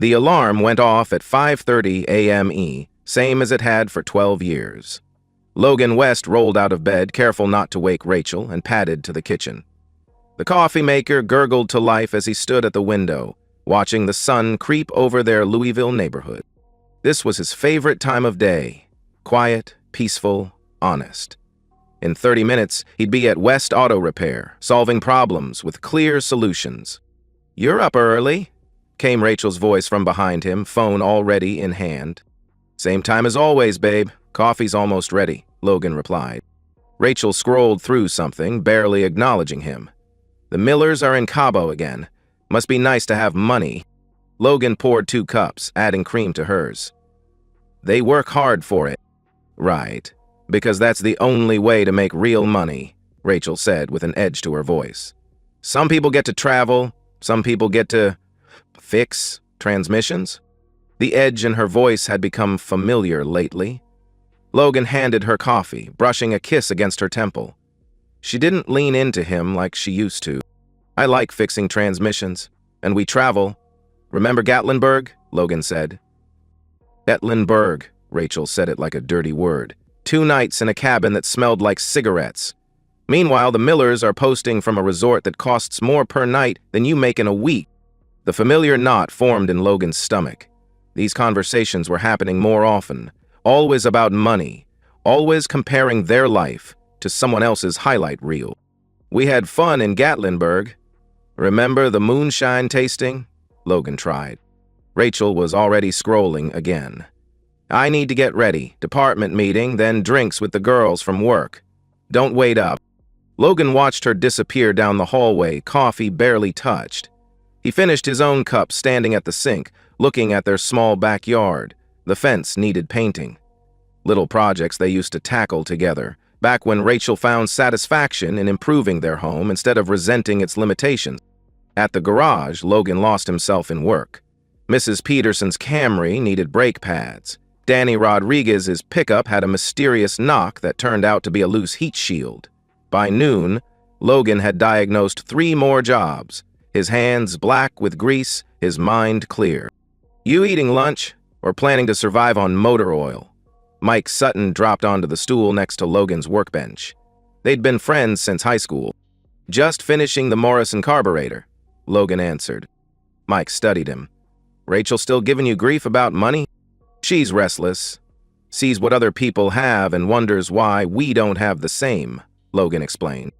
The alarm went off at 5:30 a.m. same as it had for 12 years. Logan West rolled out of bed, careful not to wake Rachel, and padded to the kitchen. The coffee maker gurgled to life as he stood at the window, watching the sun creep over their Louisville neighborhood. This was his favorite time of day. Quiet, peaceful, honest. In 30 minutes, he'd be at West Auto Repair, solving problems with clear solutions. "You're up early," came Rachel's voice from behind him, phone already in hand. "Same time as always, babe. Coffee's almost ready," Logan replied. Rachel scrolled through something, barely acknowledging him. "The Millers are in Cabo again. Must be nice to have money." Logan poured 2 cups, adding cream to hers. "They work hard for it." "Right, because that's the only way to make real money," Rachel said with an edge to her voice. "Some people get to travel, some people get to fix transmissions." The edge in her voice had become familiar lately. Logan handed her coffee, brushing a kiss against her temple. She didn't lean into him like she used to. "I like fixing transmissions, and we travel. Remember Gatlinburg?" Logan said. Gatlinburg, Rachel said it like a dirty word. 2 nights in a cabin that smelled like cigarettes. Meanwhile, the Millers are posting from a resort that costs more per night than you make in a week. The familiar knot formed in Logan's stomach. These conversations were happening more often, always about money, always comparing their life to someone else's highlight reel. "We had fun in Gatlinburg. Remember the moonshine tasting?" Logan tried. Rachel was already scrolling again. "I need to get ready. Department meeting, then drinks with the girls from work. Don't wait up." Logan watched her disappear down the hallway, coffee barely touched. He finished his own cup standing at the sink, looking at their small backyard. The fence needed painting. Little projects they used to tackle together, back when Rachel found satisfaction in improving their home instead of resenting its limitations. At the garage, Logan lost himself in work. Mrs. Peterson's Camry needed brake pads. Danny Rodriguez's pickup had a mysterious knock that turned out to be a loose heat shield. By noon, Logan had diagnosed 3 more jobs, his hands black with grease, his mind clear. "You eating lunch, or planning to survive on motor oil?" Mike Sutton dropped onto the stool next to Logan's workbench. They'd been friends since high school. "Just finishing the Morrison carburetor," Logan answered. Mike studied him. "Rachel still giving you grief about money?" "She's restless. Sees what other people have and wonders why we don't have the same," Logan explained.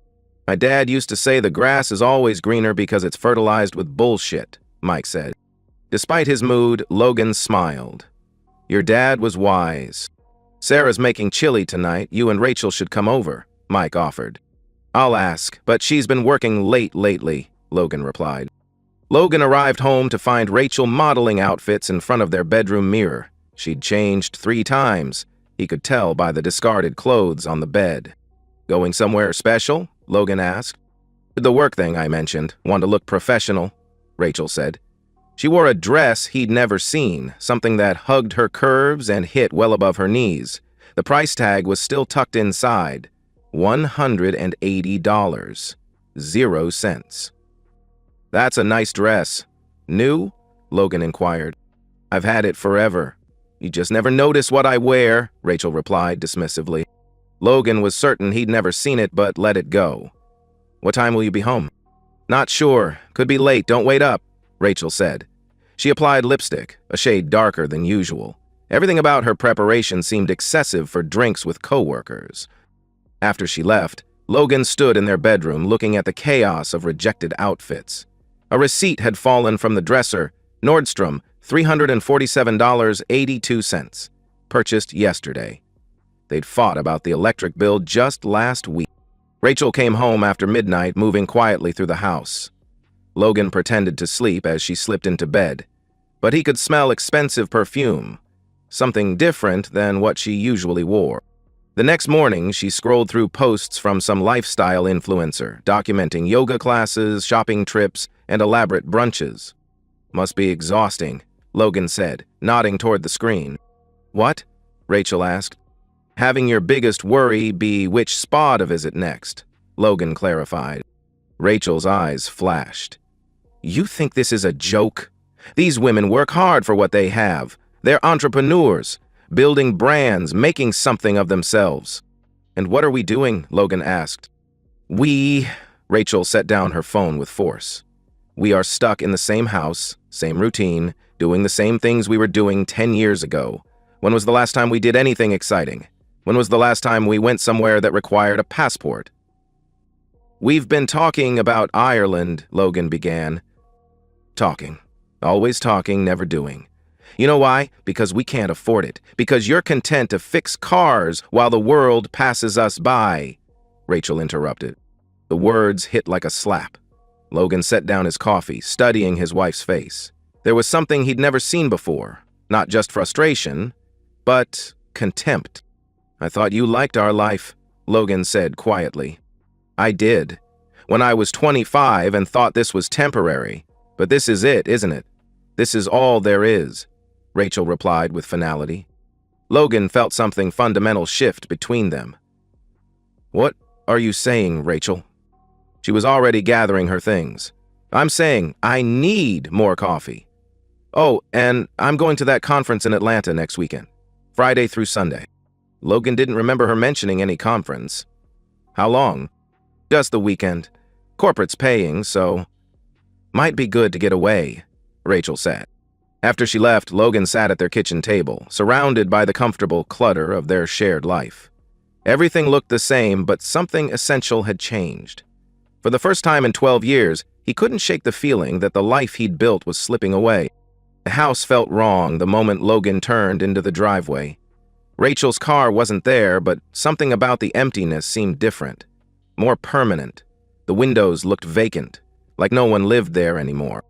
"My dad used to say the grass is always greener because it's fertilized with bullshit," Mike said. Despite his mood, Logan smiled. "Your dad was wise." "Sarah's making chili tonight. You and Rachel should come over," Mike offered. "I'll ask, but she's been working late lately," Logan replied. Logan arrived home to find Rachel modeling outfits in front of their bedroom mirror. She'd changed 3 times. He could tell by the discarded clothes on the bed. "Going somewhere special?" Logan asked. "The work thing I mentioned. Want to look professional," Rachel said. She wore a dress he'd never seen, something that hugged her curves and hit well above her knees. The price tag was still tucked inside. $180. 0 cents. "That's a nice dress." "New?" Logan inquired. "I've had it forever. You just never notice what I wear," Rachel replied dismissively. Logan was certain he'd never seen it, but let it go. "What time will you be home?" "Not sure. Could be late. Don't wait up," Rachel said. She applied lipstick, a shade darker than usual. Everything about her preparation seemed excessive for drinks with coworkers. After she left, Logan stood in their bedroom looking at the chaos of rejected outfits. A receipt had fallen from the dresser. Nordstrom, $347.82. Purchased yesterday. They'd fought about the electric bill just last week. Rachel came home after midnight, moving quietly through the house. Logan pretended to sleep as she slipped into bed, but he could smell expensive perfume, something different than what she usually wore. The next morning, she scrolled through posts from some lifestyle influencer, documenting yoga classes, shopping trips, and elaborate brunches. "Must be exhausting," Logan said, nodding toward the screen. "What?" Rachel asked. "Having your biggest worry be which spa to visit next," Logan clarified. Rachel's eyes flashed. "You think this is a joke? These women work hard for what they have. They're entrepreneurs, building brands, making something of themselves. And what are we doing? Logan asked. Rachel set down her phone with force. We are stuck in the same house, same routine, doing the same things we were doing 10 years ago. When was the last time we did anything exciting? When was the last time we went somewhere that required a passport? We've been talking about Ireland, Logan began. Talking. Always talking, never doing. You know why? Because we can't afford it. Because you're content to fix cars while the world passes us by, Rachel interrupted. The words hit like a slap. Logan set down his coffee, studying his wife's face. There was something he'd never seen before. Not just frustration, but contempt. I thought you liked our life, Logan said quietly. I did. When I was 25 and thought this was temporary. But this is it, isn't it? This is all there is, Rachel replied with finality. Logan felt something fundamental shift between them. What are you saying, Rachel? She was already gathering her things. I'm saying I need more coffee. Oh, and I'm going to that conference in Atlanta next weekend, Friday through Sunday. Logan didn't remember her mentioning any conference. How long? Just the weekend. Corporate's paying, so might be good to get away, Rachel said. After she left, Logan sat at their kitchen table, surrounded by the comfortable clutter of their shared life. Everything looked the same, but something essential had changed. For the first time in 12 years, he couldn't shake the feeling that the life he'd built was slipping away. The house felt wrong the moment Logan turned into the driveway. Rachel's car wasn't there, but something about the emptiness seemed different, more permanent. The windows looked vacant, like no one lived there anymore.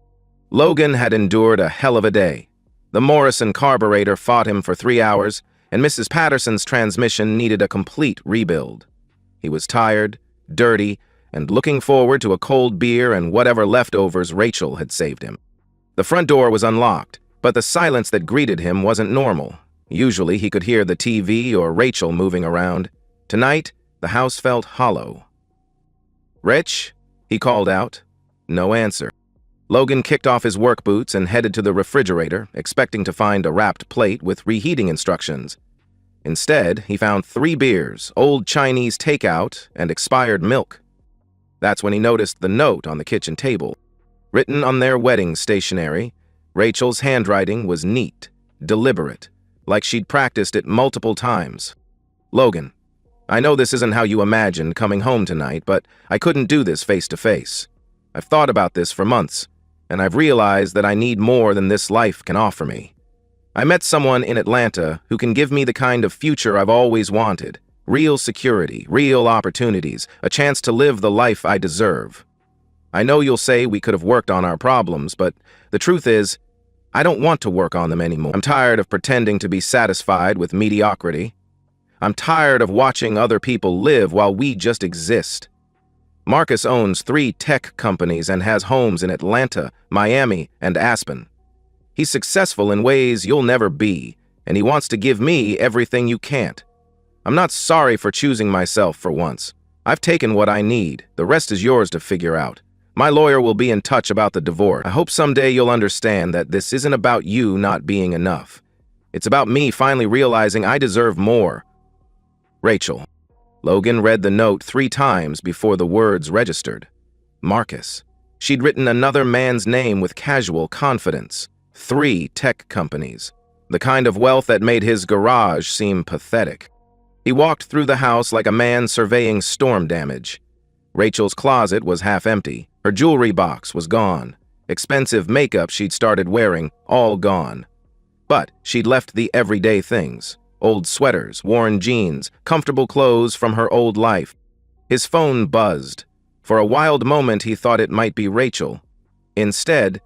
Logan had endured a hell of a day. The Morrison carburetor fought him for 3 hours, and Mrs. Patterson's transmission needed a complete rebuild. He was tired, dirty, and looking forward to a cold beer and whatever leftovers Rachel had saved him. The front door was unlocked, but the silence that greeted him wasn't normal. Usually he could hear the TV or Rachel moving around. Tonight, the house felt hollow. "Rich?" he called out. No answer. Logan kicked off his work boots and headed to the refrigerator, expecting to find a wrapped plate with reheating instructions. Instead, he found 3 beers, old Chinese takeout, and expired milk. That's when he noticed the note on the kitchen table. Written on their wedding stationery, Rachel's handwriting was neat, deliberate, like she'd practiced it multiple times. Logan, I know this isn't how you imagined coming home tonight, but I couldn't do this face to face. I've thought about this for months, and I've realized that I need more than this life can offer me. I met someone in Atlanta who can give me the kind of future I've always wanted. Real security, real opportunities, a chance to live the life I deserve. I know you'll say we could have worked on our problems, but the truth is, I don't want to work on them anymore. I'm tired of pretending to be satisfied with mediocrity. I'm tired of watching other people live while we just exist. Marcus owns 3 tech companies and has homes in Atlanta, Miami, and Aspen. He's successful in ways you'll never be, and he wants to give me everything you can't. I'm not sorry for choosing myself for once. I've taken what I need. The rest is yours to figure out. My lawyer will be in touch about the divorce. I hope someday you'll understand that this isn't about you not being enough. It's about me finally realizing I deserve more. Rachel. Logan read the note 3 times before the words registered. Marcus. She'd written another man's name with casual confidence. 3 tech companies. The kind of wealth that made his garage seem pathetic. He walked through the house like a man surveying storm damage. Rachel's closet was half empty. Her jewelry box was gone. Expensive makeup she'd started wearing, all gone. But she'd left the everyday things. Old sweaters, worn jeans, comfortable clothes from her old life. His phone buzzed. For a wild moment he thought it might be Rachel. Instead,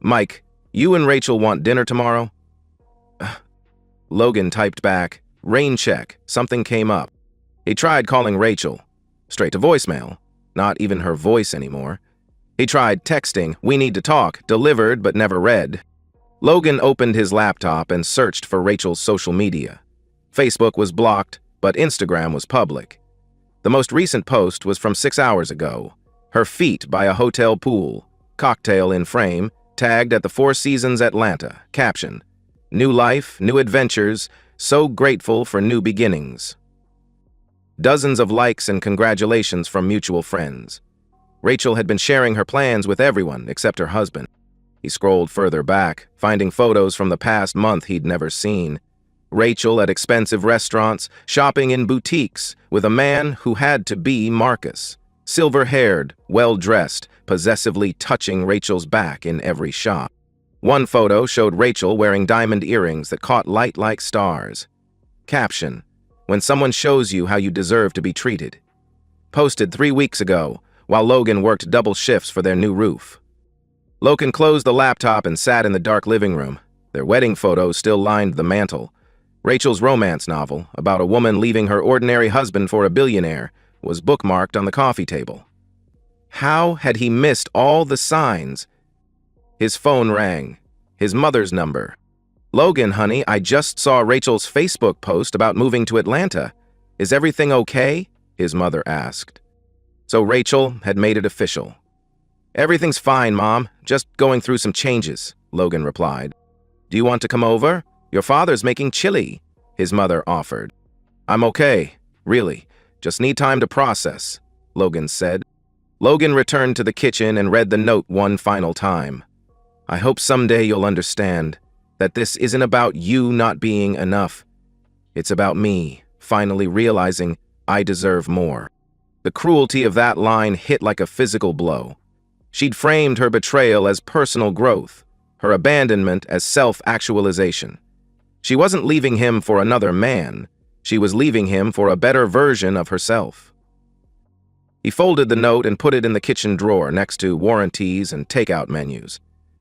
"Mike, you and Rachel want dinner tomorrow?" Logan typed back, "Rain check." Something came up. He tried calling Rachel. Straight to voicemail. Not even her voice anymore. He tried texting, "We need to talk," delivered but never read. Logan opened his laptop and searched for Rachel's social media. Facebook was blocked, but Instagram was public. The most recent post was from 6 hours ago. Her feet by a hotel pool, cocktail in frame, tagged at the Four Seasons Atlanta. Caption: New life, new adventures, so grateful for new beginnings. Dozens of likes and congratulations from mutual friends. Rachel had been sharing her plans with everyone except her husband. He scrolled further back, finding photos from the past month he'd never seen. Rachel at expensive restaurants, shopping in boutiques, with a man who had to be Marcus. Silver-haired, well-dressed, possessively touching Rachel's back in every shot. One photo showed Rachel wearing diamond earrings that caught light like stars. Caption: When someone shows you how you deserve to be treated. Posted 3 weeks ago, while Logan worked double shifts for their new roof. Logan closed the laptop and sat in the dark living room. Their wedding photos still lined the mantel. Rachel's romance novel, about a woman leaving her ordinary husband for a billionaire, was bookmarked on the coffee table. How had he missed all the signs? His phone rang. His mother's number. "Logan, honey, I just saw Rachel's Facebook post about moving to Atlanta. Is everything okay?" his mother asked. So Rachel had made it official. "Everything's fine, Mom. Just going through some changes," Logan replied. "Do you want to come over? Your father's making chili," his mother offered. "I'm okay, really. Just need time to process," Logan said. Logan returned to the kitchen and read the note one final time. "I hope someday you'll understand that this isn't about you not being enough. It's about me finally realizing I deserve more." The cruelty of that line hit like a physical blow. She'd framed her betrayal as personal growth, her abandonment as self-actualization. She wasn't leaving him for another man. She was leaving him for a better version of herself. He folded the note and put it in the kitchen drawer next to warranties and takeout menus.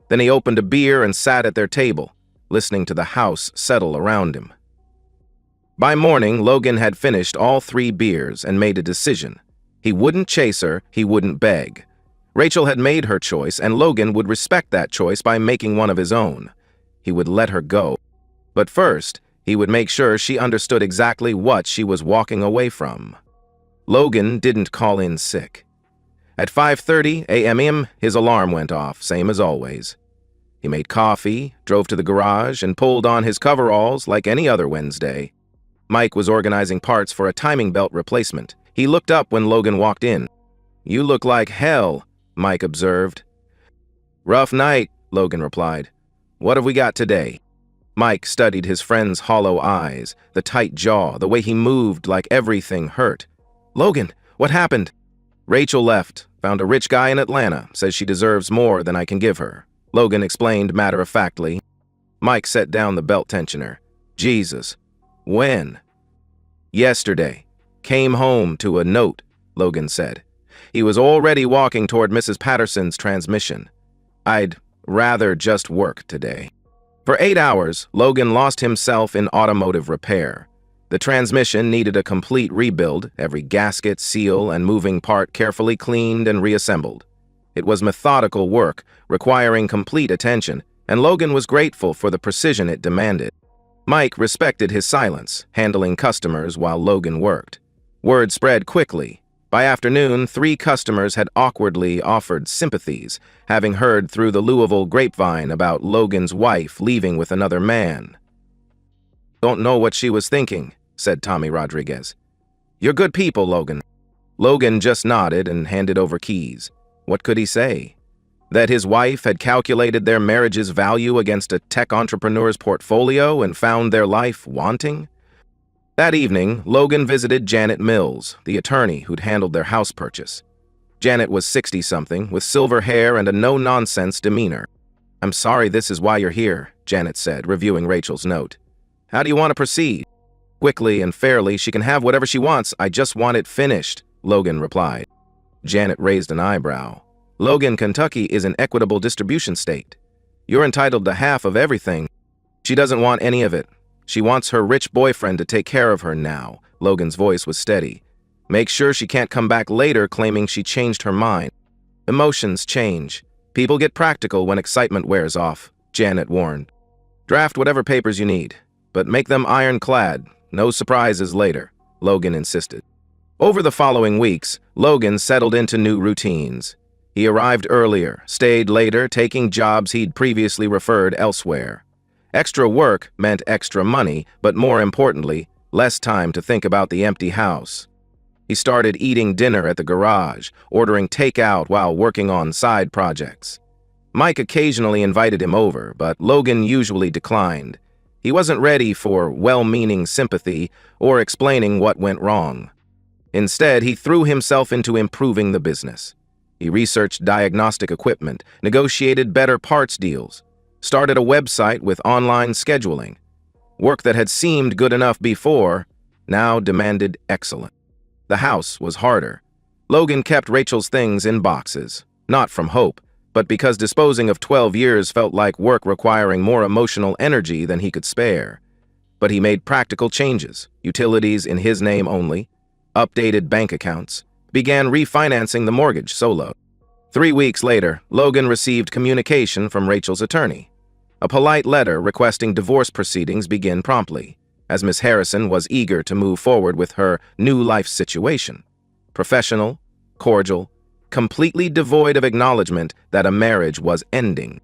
Then he opened a beer and sat at their table, listening to the house settle around him. By morning, Logan had finished all 3 beers and made a decision. He wouldn't chase her, he wouldn't beg. Rachel had made her choice, and Logan would respect that choice by making one of his own. He would let her go. But first, he would make sure she understood exactly what she was walking away from. Logan didn't call in sick. At 5:30 a.m., his alarm went off, same as always. He made coffee, drove to the garage, and pulled on his coveralls like any other Wednesday. Mike was organizing parts for a timing belt replacement. He looked up when Logan walked in. "You look like hell," Mike observed. "Rough night," Logan replied. "What have we got today?" Mike studied his friend's hollow eyes, the tight jaw, the way he moved like everything hurt. "Logan, what happened?" "Rachel left, found a rich guy in Atlanta, says she deserves more than I can give her," Logan explained matter-of-factly. Mike set down the belt tensioner. "Jesus. When?" "Yesterday. Came home to a note," Logan said. He was already walking toward Mrs. Patterson's transmission. "I'd rather just work today." For 8 hours, Logan lost himself in automotive repair. The transmission needed a complete rebuild, every gasket, seal, and moving part carefully cleaned and reassembled. It was methodical work, requiring complete attention, and Logan was grateful for the precision it demanded. Mike respected his silence, handling customers while Logan worked. Word spread quickly. By afternoon, 3 customers had awkwardly offered sympathies, having heard through the Louisville grapevine about Logan's wife leaving with another man. "Don't know what she was thinking," said Tommy Rodriguez. "You're good people, Logan." Logan just nodded and handed over keys. What could he say? That his wife had calculated their marriage's value against a tech entrepreneur's portfolio and found their life wanting? That evening, Logan visited Janet Mills, the attorney who'd handled their house purchase. Janet was 60-something, with silver hair and a no-nonsense demeanor. "I'm sorry this is why you're here," Janet said, reviewing Rachel's note. "How do you want to proceed?" "Quickly and fairly, she can have whatever she wants. I just want it finished," Logan replied. Janet raised an eyebrow. "Logan, Kentucky is an equitable distribution state. You're entitled to half of everything." "She doesn't want any of it. She wants her rich boyfriend to take care of her now." Logan's voice was steady. "Make sure she can't come back later claiming she changed her mind." "Emotions change. People get practical when excitement wears off," Janet warned. "Draft whatever papers you need, but make them ironclad. No surprises later," Logan insisted. Over the following weeks, Logan settled into new routines. He arrived earlier, stayed later, taking jobs he'd previously referred elsewhere. Extra work meant extra money, but more importantly, less time to think about the empty house. He started eating dinner at the garage, ordering takeout while working on side projects. Mike occasionally invited him over, but Logan usually declined. He wasn't ready for well-meaning sympathy or explaining what went wrong. Instead, he threw himself into improving the business. He researched diagnostic equipment, negotiated better parts deals, started a website with online scheduling. Work that had seemed good enough before now demanded excellence. The house was harder. Logan kept Rachel's things in boxes, not from hope, but because disposing of 12 years felt like work requiring more emotional energy than he could spare. But he made practical changes, utilities in his name only, updated bank accounts, began refinancing the mortgage solo. 3 weeks later, Logan received communication from Rachel's attorney. A polite letter requesting divorce proceedings begin promptly, as Miss Harrison was eager to move forward with her new life situation. Professional, cordial, completely devoid of acknowledgement that a marriage was ending.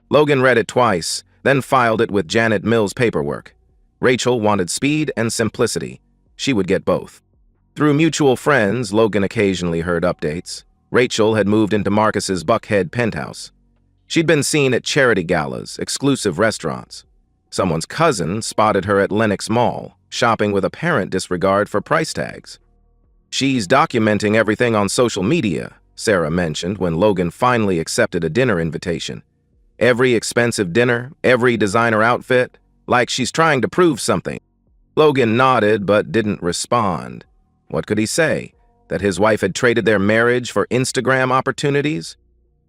Logan read it twice, then filed it with Janet Mills' paperwork. Rachel wanted speed and simplicity. She would get both. Through mutual friends, Logan occasionally heard updates. Rachel had moved into Marcus's Buckhead penthouse. She'd been seen at charity galas, exclusive restaurants. Someone's cousin spotted her at Lenox Mall, shopping with apparent disregard for price tags. "She's documenting everything on social media," Sarah mentioned when Logan finally accepted a dinner invitation. "Every expensive dinner, every designer outfit, like she's trying to prove something." Logan nodded but didn't respond. What could he say? That his wife had traded their marriage for Instagram opportunities?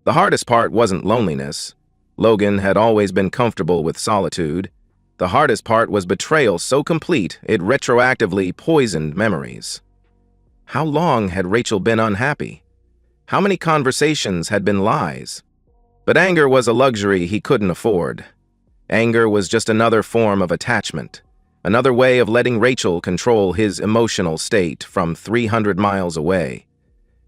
The hardest part wasn't loneliness. Logan had always been comfortable with solitude. The hardest part was betrayal so complete it retroactively poisoned memories. How long had Rachel been unhappy? How many conversations had been lies? But anger was a luxury he couldn't afford. Anger was just another form of attachment, another way of letting Rachel control his emotional state from 300 miles away.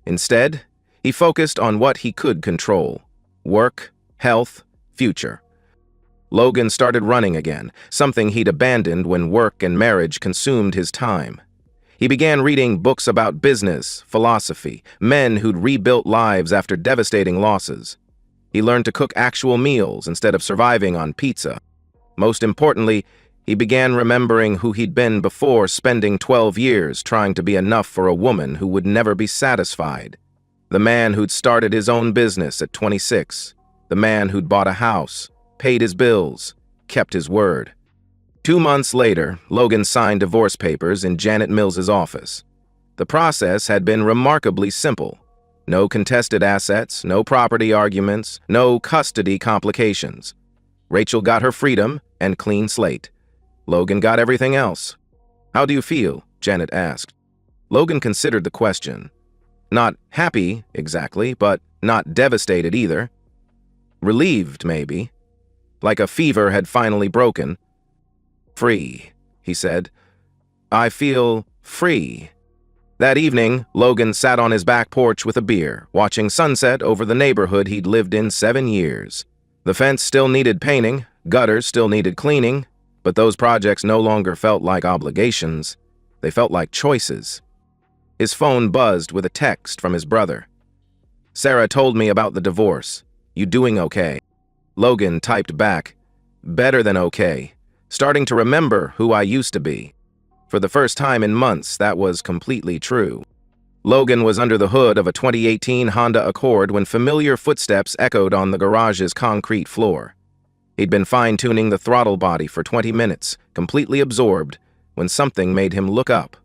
Instead, he focused on what he could control: work, health, future. Logan started running again, something he'd abandoned when work and marriage consumed his time. He began reading books about business, philosophy, men who'd rebuilt lives after devastating losses. He learned to cook actual meals instead of surviving on pizza. Most importantly, he began remembering who he'd been before spending 12 years trying to be enough for a woman who would never be satisfied. The man who'd started his own business at 26. The man who'd bought a house, paid his bills, kept his word. 2 months later, Logan signed divorce papers in Janet Mills's office. The process had been remarkably simple. No contested assets, no property arguments, no custody complications. Rachel got her freedom and clean slate. Logan got everything else. "How do you feel?" Janet asked. Logan considered the question. Not happy, exactly, but not devastated either. Relieved, maybe. Like a fever had finally broken. "Free," he said. "I feel free." That evening, Logan sat on his back porch with a beer, watching sunset over the neighborhood he'd lived in 7 years. The fence still needed painting, gutters still needed cleaning, but those projects no longer felt like obligations. They felt like choices. His phone buzzed with a text from his brother. "Sarah told me about the divorce. You doing okay?" Logan typed back, "Better than okay. Starting to remember who I used to be." For the first time in months, that was completely true. Logan was under the hood of a 2018 Honda Accord when familiar footsteps echoed on the garage's concrete floor. He'd been fine-tuning the throttle body for 20 minutes, completely absorbed, when something made him look up.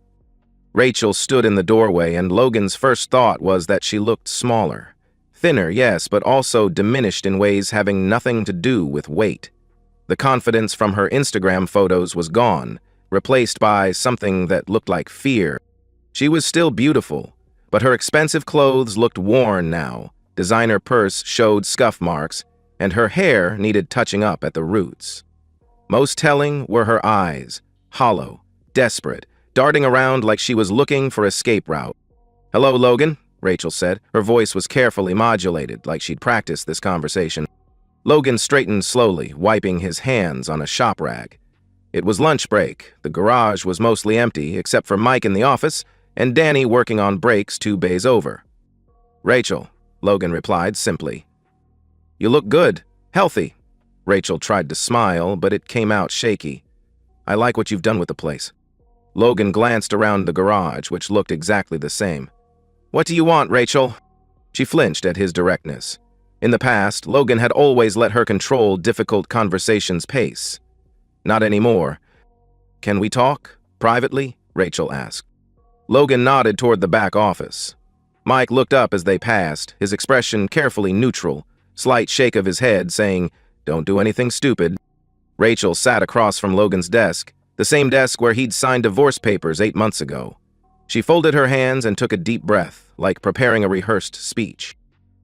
Rachel stood in the doorway, and Logan's first thought was that she looked smaller. Thinner, yes, but also diminished in ways having nothing to do with weight. The confidence from her Instagram photos was gone, replaced by something that looked like fear. She was still beautiful, but her expensive clothes looked worn now. Designer purse showed scuff marks, and her hair needed touching up at the roots. Most telling were her eyes, hollow, desperate, darting around like she was looking for escape route. "Hello, Logan," Rachel said. Her voice was carefully modulated, like she'd practiced this conversation. Logan straightened slowly, wiping his hands on a shop rag. It was lunch break. The garage was mostly empty, except for Mike in the office and Danny working on brakes 2 bays over. "Rachel," Logan replied simply. "You look good. Healthy." Rachel tried to smile, but it came out shaky. "I like what you've done with the place." Logan glanced around the garage, which looked exactly the same. "What do you want, Rachel?" She flinched at his directness. In the past, Logan had always let her control difficult conversations' pace. Not anymore. "Can we talk? Privately?" Rachel asked. Logan nodded toward the back office. Mike looked up as they passed, his expression carefully neutral, slight shake of his head saying, "Don't do anything stupid." Rachel sat across from Logan's desk, the same desk where he'd signed divorce papers 8 months ago. She folded her hands and took a deep breath, like preparing a rehearsed speech.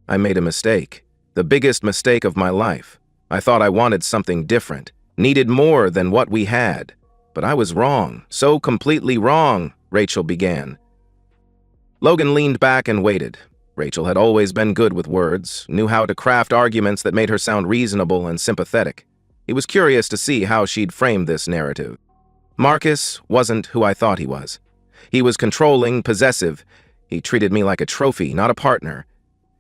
"I made a mistake. The biggest mistake of my life. I thought I wanted something different, needed more than what we had. But I was wrong, so completely wrong," Rachel began. Logan leaned back and waited. Rachel had always been good with words, knew how to craft arguments that made her sound reasonable and sympathetic. He was curious to see how she'd frame this narrative. "Marcus wasn't who I thought he was. He was controlling, possessive. He treated me like a trophy, not a partner.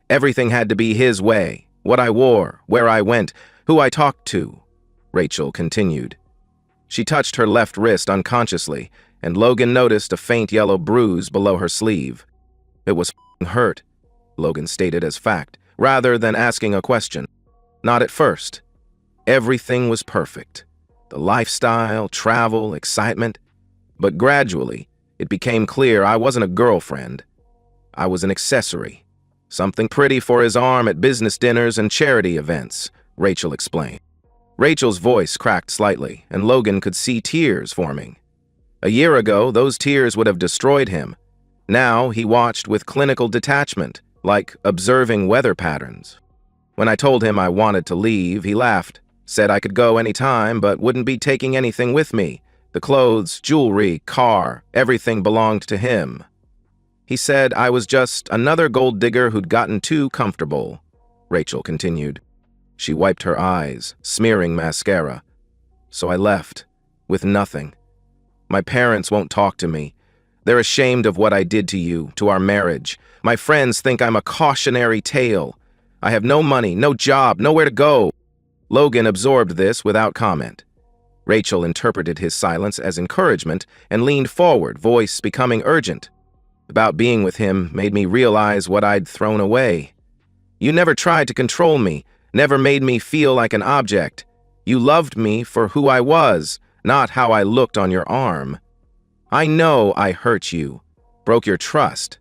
Everything had to be his way. What I wore, where I went, who I talked to," Rachel continued. She touched her left wrist unconsciously, and Logan noticed a faint yellow bruise below her sleeve. "It was hurt," Logan stated as fact, rather than asking a question. "Not at first. Everything was perfect. The lifestyle, travel, excitement. But gradually, it became clear I wasn't a girlfriend. I was an accessory. Something pretty for his arm at business dinners and charity events," Rachel explained. Rachel's voice cracked slightly, and Logan could see tears forming. A year ago, those tears would have destroyed him. Now he watched with clinical detachment, like observing weather patterns. When I told him I wanted to leave, he laughed, said I could go any time but wouldn't be taking anything with me. The clothes, jewelry, car, everything belonged to him. He said I was just another gold digger who'd gotten too comfortable," Rachel continued. She wiped her eyes, smearing mascara. "So I left, with nothing. My parents won't talk to me. They're ashamed of what I did to you, to our marriage. My friends think I'm a cautionary tale. I have no money, no job, nowhere to go." Logan absorbed this without comment. Rachel interpreted his silence as encouragement and leaned forward, voice becoming urgent. "About being with him made me realize what I'd thrown away. You never tried to control me, never made me feel like an object. You loved me for who I was, not how I looked on your arm. I know I hurt you, broke your trust.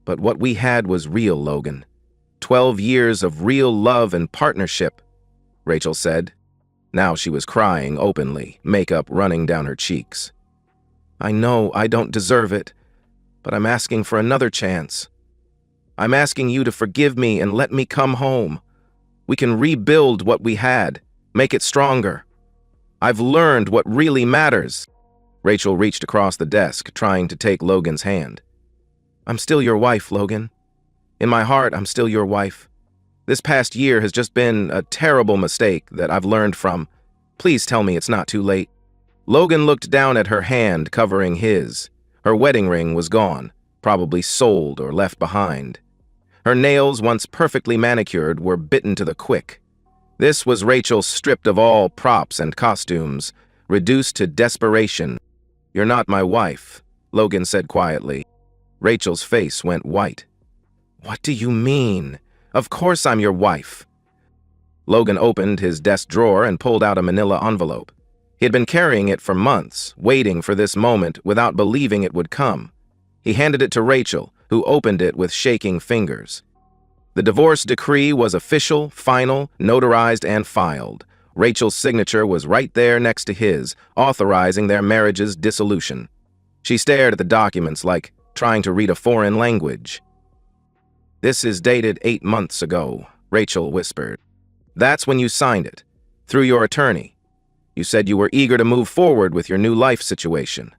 But what we had was real, Logan. 12 years of real love and partnership," Rachel said. Now she was crying openly, makeup running down her cheeks. "I know I don't deserve it, but I'm asking for another chance. I'm asking you to forgive me and let me come home. We can rebuild what we had, make it stronger. I've learned what really matters." Rachel reached across the desk, trying to take Logan's hand. "I'm still your wife, Logan. In my heart, I'm still your wife. This past year has just been a terrible mistake that I've learned from. Please tell me it's not too late." Logan looked down at her hand covering his. Her wedding ring was gone, probably sold or left behind. Her nails, once perfectly manicured, were bitten to the quick. This was Rachel stripped of all props and costumes, reduced to desperation. "You're not my wife," Logan said quietly. Rachel's face went white. "What do you mean? Of course I'm your wife." Logan opened his desk drawer and pulled out a manila envelope. He had been carrying it for months, waiting for this moment without believing it would come. He handed it to Rachel, who opened it with shaking fingers. The divorce decree was official, final, notarized, and filed. Rachel's signature was right there next to his, authorizing their marriage's dissolution. She stared at the documents like trying to read a foreign language. "This is dated 8 months ago," Rachel whispered. "That's when you signed it, through your attorney. You said you were eager to move forward with your new life situation."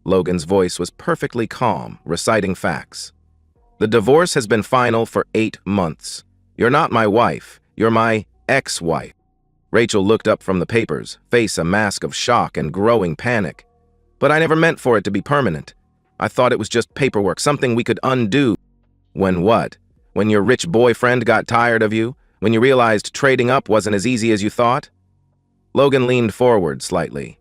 Logan's voice was perfectly calm, reciting facts. The divorce has been final for 8 months. You're not my wife. You're my ex-wife. Rachel looked up from the papers, face a mask of shock and growing panic. But I never meant for it to be permanent. I thought it was just paperwork, something we could undo. When what? When your rich boyfriend got tired of you? When you realized trading up wasn't as easy as you thought? Logan leaned forward slightly.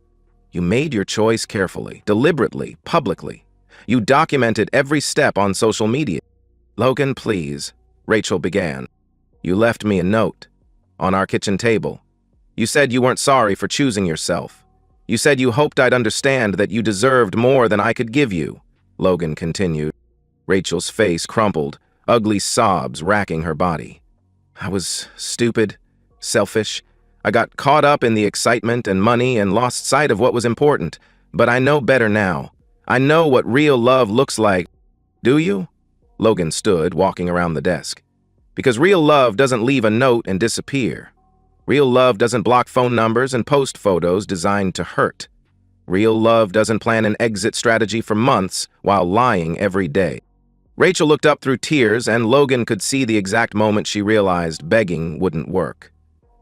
You made your choice carefully, deliberately, publicly. You documented every step on social media. Logan, please, Rachel began. You left me a note on our kitchen table. You said you weren't sorry for choosing yourself. You said you hoped I'd understand that you deserved more than I could give you, Logan continued. Rachel's face crumpled, ugly sobs racking her body. I was stupid, selfish. I got caught up in the excitement and money and lost sight of what was important. But I know better now. I know what real love looks like. Do you? Logan stood, walking around the desk. Because real love doesn't leave a note and disappear. Real love doesn't block phone numbers and post photos designed to hurt. Real love doesn't plan an exit strategy for months while lying every day. Rachel looked up through tears, and Logan could see the exact moment she realized begging wouldn't work.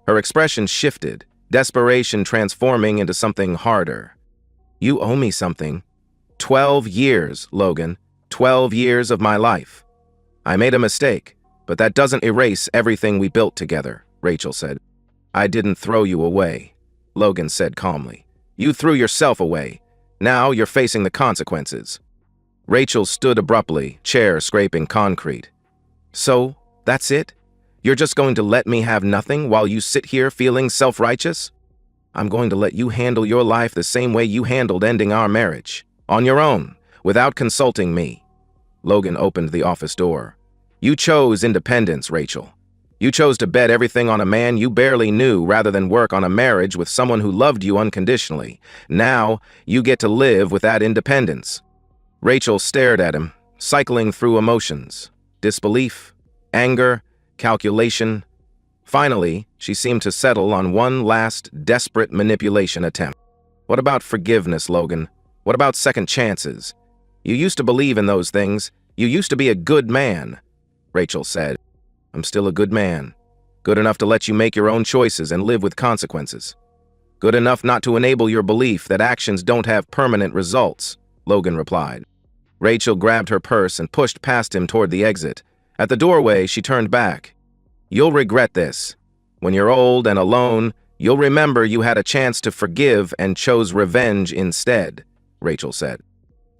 Her expression shifted, desperation transforming into something harder. You owe me something. 12 years, Logan. 12 years of my life. I made a mistake, but that doesn't erase everything we built together, Rachel said. I didn't throw you away, Logan said calmly. You threw yourself away. Now you're facing the consequences. Rachel stood abruptly, chair scraping concrete. So, that's it? You're just going to let me have nothing while you sit here feeling self-righteous? I'm going to let you handle your life the same way you handled ending our marriage. On your own, without consulting me. Logan opened the office door. You chose independence, Rachel. You chose to bet everything on a man you barely knew rather than work on a marriage with someone who loved you unconditionally. Now, you get to live with that independence. Rachel stared at him, cycling through emotions. Disbelief, anger, calculation. Finally, she seemed to settle on one last, desperate manipulation attempt. What about forgiveness, Logan? What about second chances? You used to believe in those things. You used to be a good man, Rachel said. I'm still a good man. Good enough to let you make your own choices and live with consequences. Good enough not to enable your belief that actions don't have permanent results, Logan replied. Rachel grabbed her purse and pushed past him toward the exit. At the doorway, she turned back. You'll regret this. When you're old and alone, you'll remember you had a chance to forgive and chose revenge instead, Rachel said.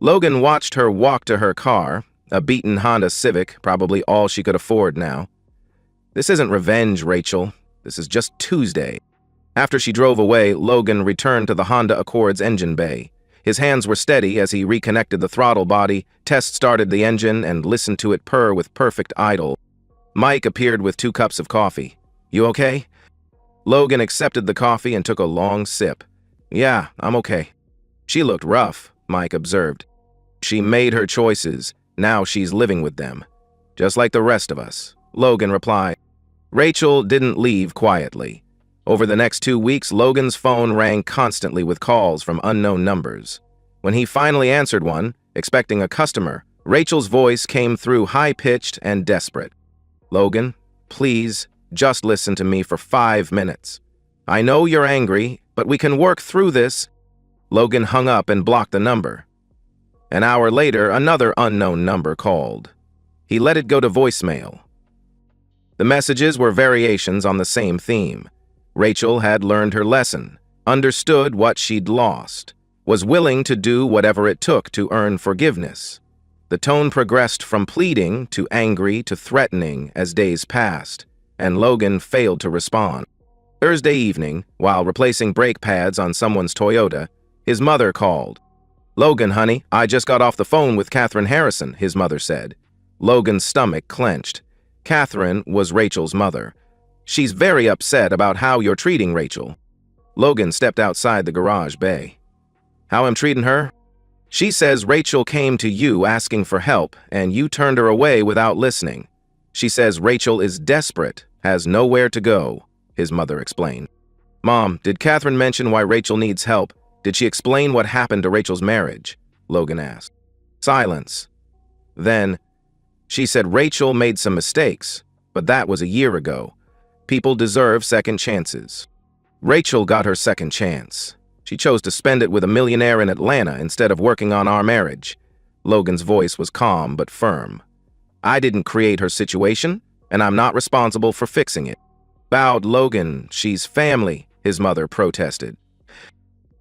Logan watched her walk to her car, a beaten Honda Civic, probably all she could afford now. This isn't revenge, Rachel. This is just Tuesday. After she drove away, Logan returned to the Honda Accord's engine bay. His hands were steady as he reconnected the throttle body, test-started the engine, and listened to it purr with perfect idle. Mike appeared with 2 cups of coffee. You okay? Logan accepted the coffee and took a long sip. Yeah, I'm okay. She looked rough, Mike observed. She made her choices. Now she's living with them. Just like the rest of us, Logan replied. Rachel didn't leave quietly. Over the next 2 weeks, Logan's phone rang constantly with calls from unknown numbers. When he finally answered one, expecting a customer, Rachel's voice came through high-pitched and desperate. Logan, please, just listen to me for 5 minutes. I know you're angry, but we can work through this. Logan hung up and blocked the number. An hour later, another unknown number called. He let it go to voicemail. The messages were variations on the same theme. Rachel had learned her lesson, understood what she'd lost, was willing to do whatever it took to earn forgiveness. The tone progressed from pleading to angry to threatening as days passed, and Logan failed to respond. Thursday evening, while replacing brake pads on someone's Toyota, his mother called. Logan, honey, I just got off the phone with Catherine Harrison, his mother said. Logan's stomach clenched. Catherine was Rachel's mother. She's very upset about how you're treating Rachel. Logan stepped outside the garage bay. How I'm treating her? She says Rachel came to you asking for help, and you turned her away without listening. She says Rachel is desperate, has nowhere to go, his mother explained. Mom, did Catherine mention why Rachel needs help? Did she explain what happened to Rachel's marriage? Logan asked. Silence. Then, She said Rachel made some mistakes, but that was a year ago. People deserve second chances. Rachel got her second chance. She chose to spend it with a millionaire in Atlanta instead of working on our marriage. Logan's voice was calm but firm. I didn't create her situation, and I'm not responsible for fixing it. Bowed Logan, she's family, his mother protested.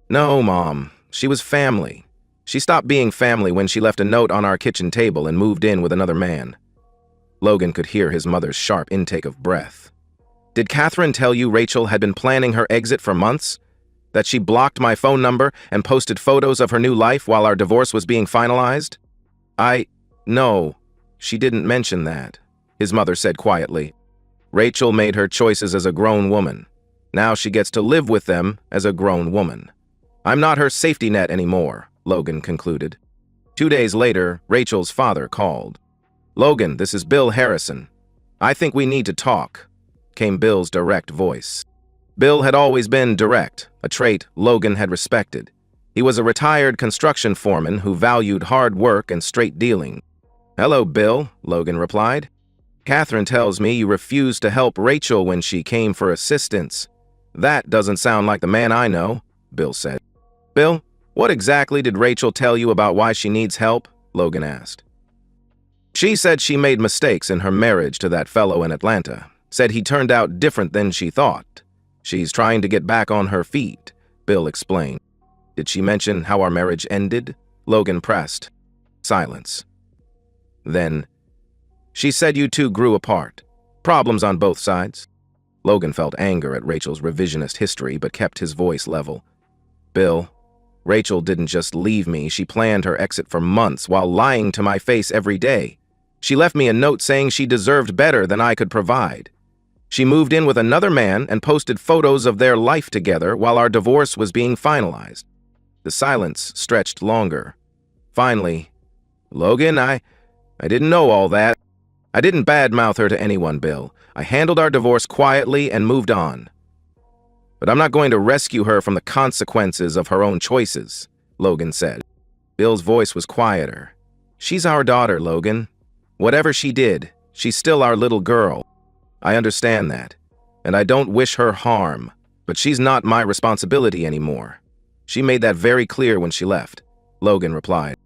No, Mom, she was family. She stopped being family when she left a note on our kitchen table and moved in with another man. Logan could hear his mother's sharp intake of breath. Did Catherine tell you Rachel had been planning her exit for months? That she blocked my phone number and posted photos of her new life while our divorce was being finalized? No, she didn't mention that, his mother said quietly. Rachel made her choices as a grown woman. Now she gets to live with them as a grown woman. I'm not her safety net anymore, Logan concluded. 2 days later, Rachel's father called. Logan, this is Bill Harrison. I think we need to talk, came Bill's direct voice. Bill had always been direct, a trait Logan had respected. He was a retired construction foreman who valued hard work and straight dealing. Hello, Bill, Logan replied. Catherine tells me you refused to help Rachel when she came for assistance. That doesn't sound like the man I know, Bill said. Bill, what exactly did Rachel tell you about why she needs help? Logan asked. She said she made mistakes in her marriage to that fellow in Atlanta, said he turned out different than she thought. She's trying to get back on her feet, Bill explained. Did she mention how our marriage ended? Logan pressed. Silence. Then, she said you two grew apart. Problems on both sides. Logan felt anger at Rachel's revisionist history but kept his voice level. Bill, Rachel didn't just leave me, she planned her exit for months while lying to my face every day. She left me a note saying she deserved better than I could provide. She moved in with another man and posted photos of their life together while our divorce was being finalized. The silence stretched longer. Finally, Logan, I didn't know all that. I didn't badmouth her to anyone, Bill. I handled our divorce quietly and moved on. But I'm not going to rescue her from the consequences of her own choices, Logan said. Bill's voice was quieter. She's our daughter, Logan. Whatever she did, she's still our little girl. I understand that, and I don't wish her harm, but she's not my responsibility anymore. She made that very clear when she left, Logan replied.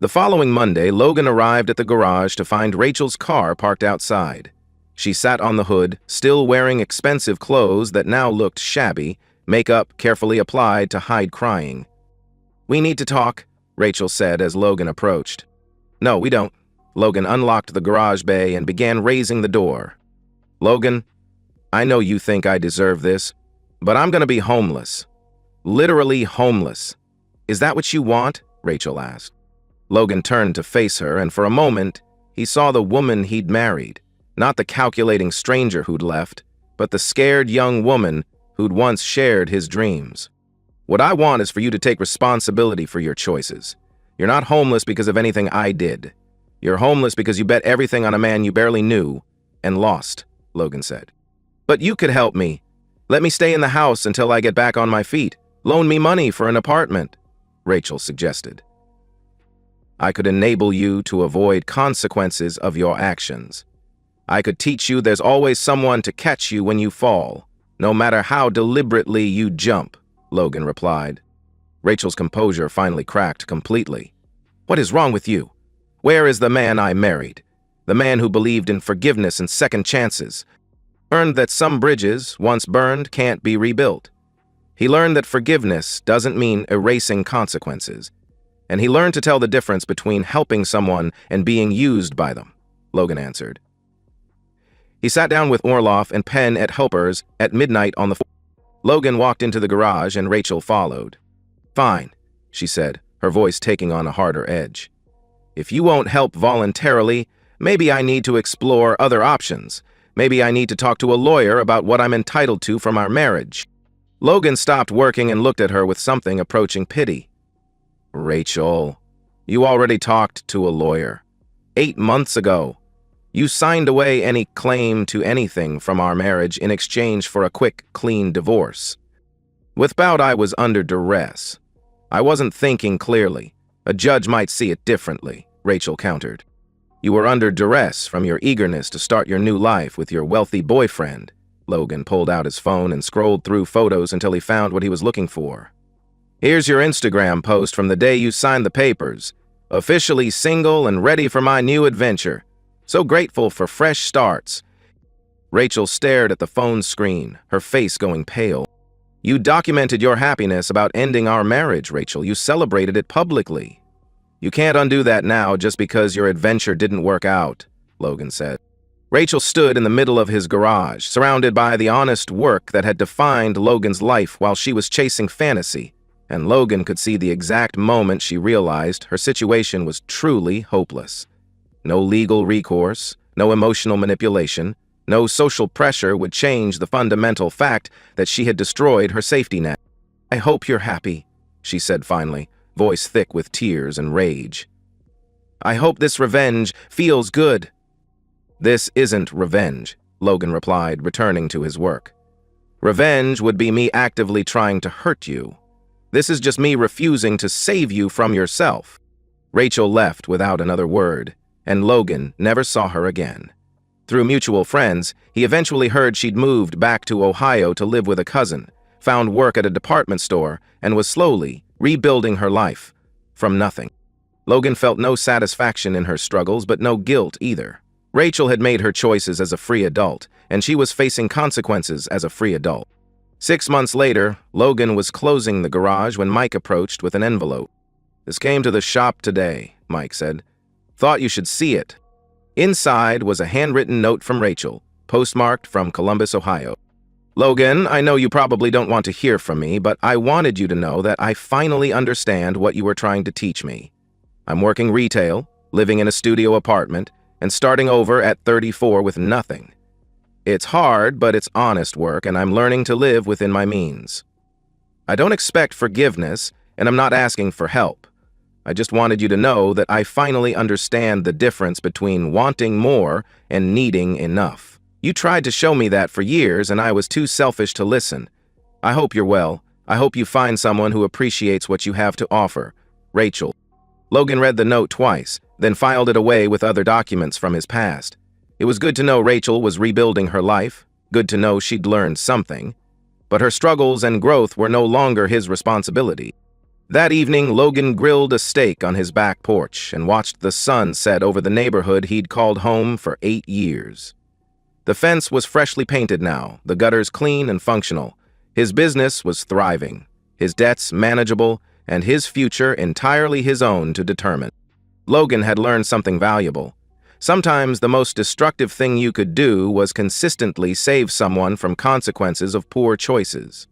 The following Monday, Logan arrived at the garage to find Rachel's car parked outside. She sat on the hood, still wearing expensive clothes that now looked shabby, makeup carefully applied to hide crying. We need to talk, Rachel said as Logan approached. No, we don't. Logan unlocked the garage bay and began raising the door. Logan, I know you think I deserve this, but I'm going to be homeless. Literally homeless. Is that what you want? Rachel asked. Logan turned to face her, and for a moment, he saw the woman he'd married. Not the calculating stranger who'd left, but the scared young woman who'd once shared his dreams. What I want is for you to take responsibility for your choices. You're not homeless because of anything I did. You're homeless because you bet everything on a man you barely knew and lost, Logan said. But you could help me. Let me stay in the house until I get back on my feet. Loan me money for an apartment, Rachel suggested. I could enable you to avoid consequences of your actions. I could teach you there's always someone to catch you when you fall, no matter how deliberately you jump, Logan replied. Rachel's composure finally cracked completely. What is wrong with you? Where is the man I married? The man who believed in forgiveness and second chances. Learned that some bridges, once burned, can't be rebuilt. He learned that forgiveness doesn't mean erasing consequences. And he learned to tell the difference between helping someone and being used by them, Logan answered. He sat down with Orloff and Penn at Helpers at midnight on the floor. Logan walked into the garage and Rachel followed. Fine, she said, her voice taking on a harder edge. If you won't help voluntarily, maybe I need to explore other options. Maybe I need to talk to a lawyer about what I'm entitled to from our marriage. Logan stopped working and looked at her with something approaching pity. Rachel, you already talked to a lawyer. 8 months ago. You signed away any claim to anything from our marriage in exchange for a quick, clean divorce. Without I was under duress. I wasn't thinking clearly. A judge might see it differently, Rachel countered. You were under duress from your eagerness to start your new life with your wealthy boyfriend. Logan pulled out his phone and scrolled through photos until he found what he was looking for. Here's your Instagram post from the day you signed the papers. Officially single and ready for my new adventure. So grateful for fresh starts. Rachel stared at the phone screen, her face going pale. You documented your happiness about ending our marriage, Rachel. You celebrated it publicly. You can't undo that now just because your adventure didn't work out, Logan said. Rachel stood in the middle of his garage, surrounded by the honest work that had defined Logan's life while she was chasing fantasy, and Logan could see the exact moment she realized her situation was truly hopeless. No legal recourse, no emotional manipulation, no social pressure would change the fundamental fact that she had destroyed her safety net. I hope you're happy, she said finally, voice thick with tears and rage. I hope this revenge feels good. This isn't revenge, Logan replied, returning to his work. Revenge would be me actively trying to hurt you. This is just me refusing to save you from yourself. Rachel left without another word, and Logan never saw her again. Through mutual friends, he eventually heard she'd moved back to Ohio to live with a cousin, found work at a department store, and was slowly rebuilding her life from nothing. Logan felt no satisfaction in her struggles, but no guilt either. Rachel had made her choices as a free adult, and she was facing consequences as a free adult. 6 months later, Logan was closing the garage when Mike approached with an envelope. This came to the shop today, Mike said. Thought you should see it. Inside was a handwritten note from Rachel, postmarked from Columbus, Ohio. Logan, I know you probably don't want to hear from me, but I wanted you to know that I finally understand what you were trying to teach me. I'm working retail, living in a studio apartment, and starting over at 34 with nothing. It's hard, but it's honest work, and I'm learning to live within my means. I don't expect forgiveness, and I'm not asking for help. I just wanted you to know that I finally understand the difference between wanting more and needing enough. You tried to show me that for years, and I was too selfish to listen. I hope you're well. I hope you find someone who appreciates what you have to offer. Rachel. Logan read the note twice, then filed it away with other documents from his past. It was good to know Rachel was rebuilding her life, good to know she'd learned something, but her struggles and growth were no longer his responsibility. That evening, Logan grilled a steak on his back porch and watched the sun set over the neighborhood he'd called home for 8 years. The fence was freshly painted now, the gutters clean and functional. His business was thriving, his debts manageable, and his future entirely his own to determine. Logan had learned something valuable. Sometimes the most destructive thing you could do was consistently save someone from consequences of poor choices.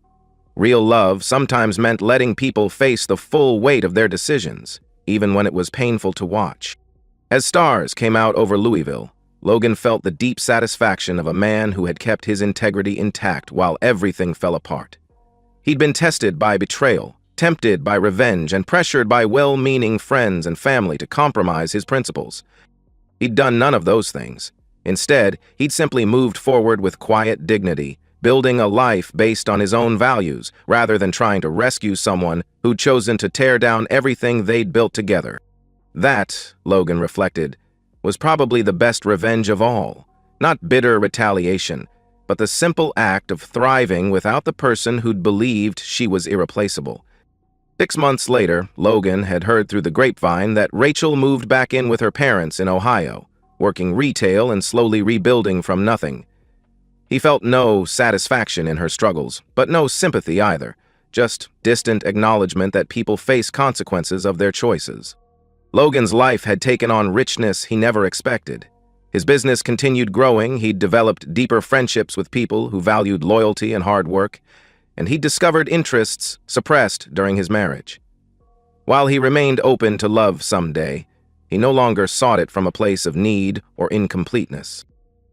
Real love sometimes meant letting people face the full weight of their decisions, even when it was painful to watch. As stars came out over Louisville, Logan felt the deep satisfaction of a man who had kept his integrity intact while everything fell apart. He'd been tested by betrayal, tempted by revenge, and pressured by well-meaning friends and family to compromise his principles. He'd done none of those things. Instead, he'd simply moved forward with quiet dignity, building a life based on his own values, rather than trying to rescue someone who'd chosen to tear down everything they'd built together. That, Logan reflected, was probably the best revenge of all. Not bitter retaliation, but the simple act of thriving without the person who'd believed she was irreplaceable. 6 months later, Logan had heard through the grapevine that Rachel moved back in with her parents in Ohio, working retail and slowly rebuilding from nothing. He felt no satisfaction in her struggles, but no sympathy either, just distant acknowledgement that people face consequences of their choices. Logan's life had taken on richness he never expected. His business continued growing, he'd developed deeper friendships with people who valued loyalty and hard work, and he'd discovered interests suppressed during his marriage. While he remained open to love someday, he no longer sought it from a place of need or incompleteness.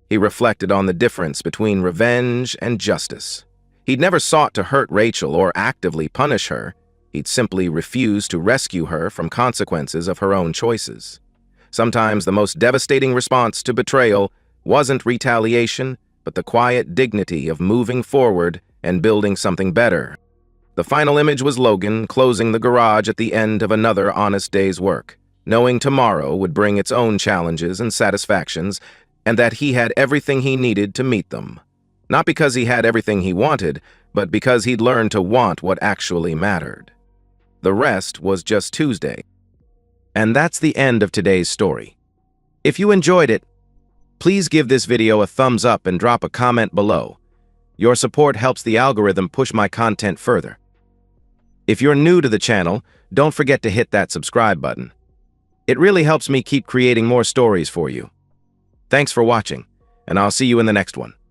He reflected on the difference between revenge and justice. He'd never sought to hurt Rachel or actively punish her. He'd simply refused to rescue her from consequences of her own choices. Sometimes the most devastating response to betrayal wasn't retaliation, but the quiet dignity of moving forward and building something better. The final image was Logan closing the garage at the end of another honest day's work. knowing tomorrow would bring its own challenges and satisfactions, and that he had everything he needed to meet them. Not because he had everything he wanted, but because he'd learned to want what actually mattered. The rest was just Tuesday. And that's the end of today's story. If you enjoyed it, please give this video a thumbs up and drop a comment below. Your support helps the algorithm push my content further. If you're new to the channel, don't forget to hit that subscribe button. It really helps me keep creating more stories for you. Thanks for watching, and I'll see you in the next one.